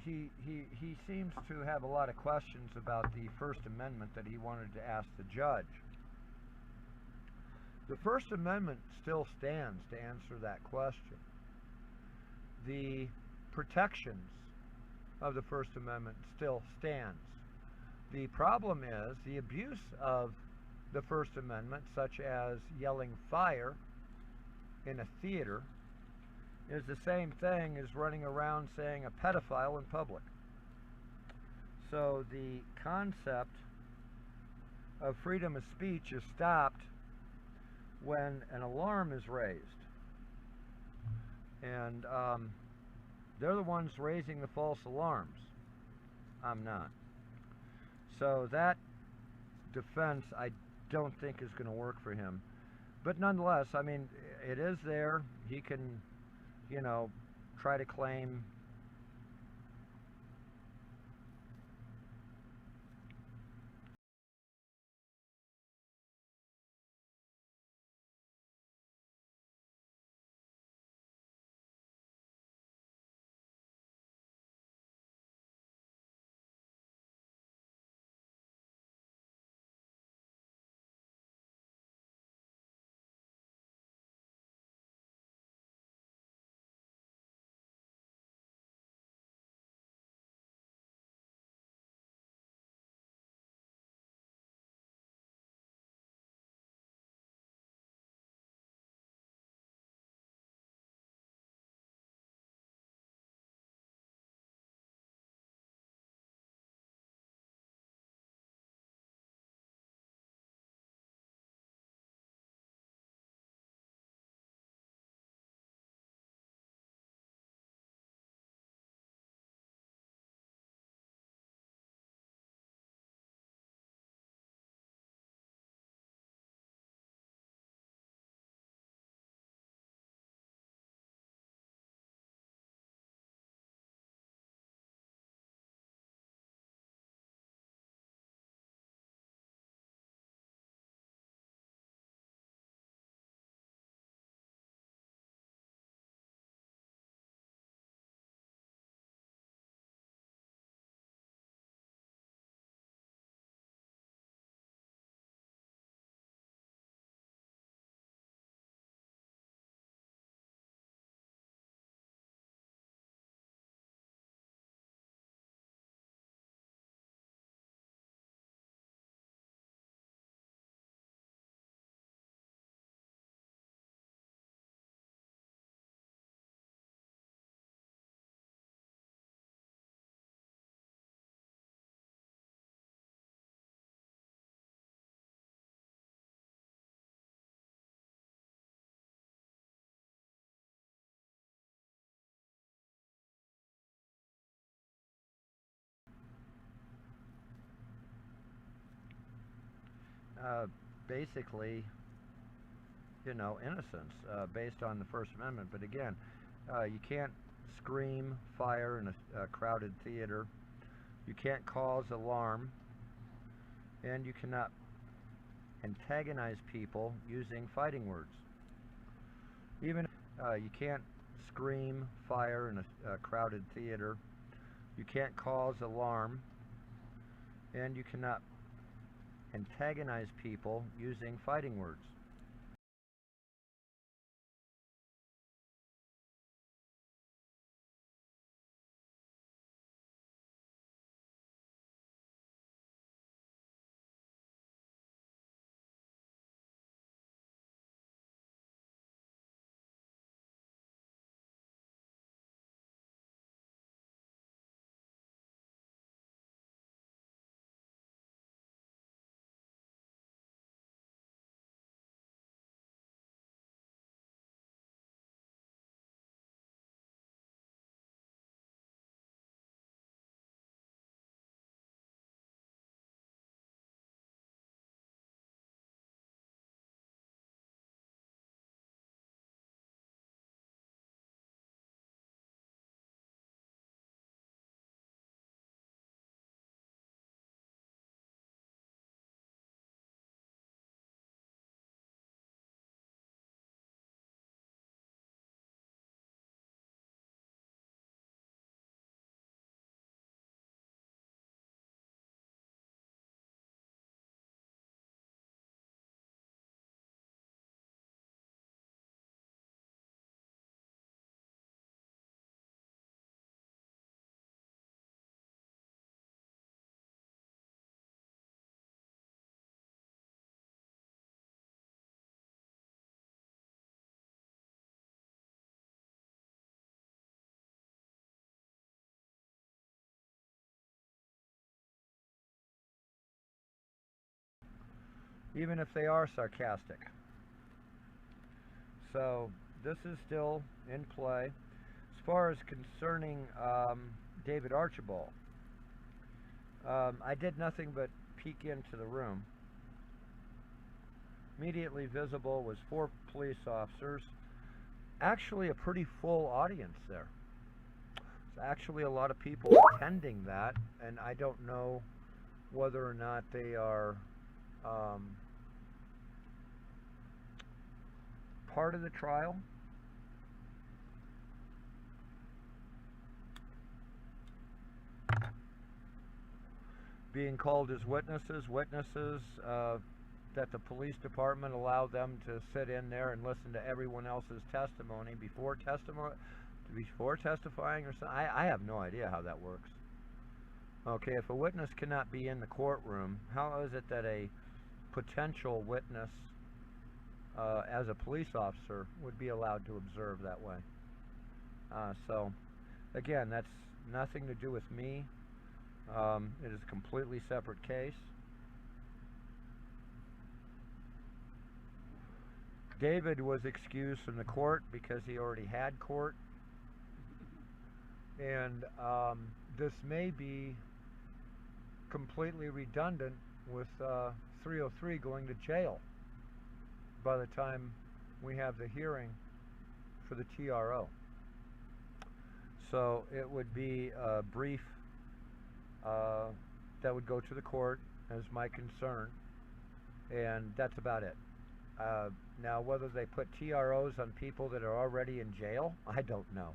He seems to have a lot of questions about the First Amendment that he wanted to ask the judge. The First Amendment still stands to answer that question. The protections of the First Amendment still stands. The problem is the abuse of the First Amendment, such as yelling fire in a theater, is the same thing as running around saying a pedophile in public. So the concept of freedom of speech is stopped when an alarm is raised. And they're the ones raising the false alarms. I'm not. So that defense, I don't think is going to work for him. But nonetheless, I mean, it is there. He can, try to claim basically, innocence based on the First Amendment. But again, you can't scream fire in a crowded theater. You can't cause alarm, and you cannot antagonize people using fighting words. Even you can't scream fire in a crowded theater. You can't cause alarm, and you cannot antagonize people using fighting words. even if they are sarcastic. So this is still in play. As far as concerning David Archibald, I did nothing but peek into the room. Immediately visible was 4 police officers. Actually a pretty full audience there. There's actually a lot of people attending that, and I don't know whether or not they are part of the trial. Being called as witnesses that the police department allowed them to sit in there and listen to everyone else's testimony before testifying or something. I have no idea how that works. Okay, if a witness cannot be in the courtroom, how is it that a potential witness as a police officer would be allowed to observe that way? So again, that's nothing to do with me. It is a completely separate case. David was excused from the court because he already had court, and this may be completely redundant with 303 going to jail by the time we have the hearing for the TRO. So it would be a brief that would go to the court as my concern, and that's about it. Now, whether they put TROs on people that are already in jail, I don't know.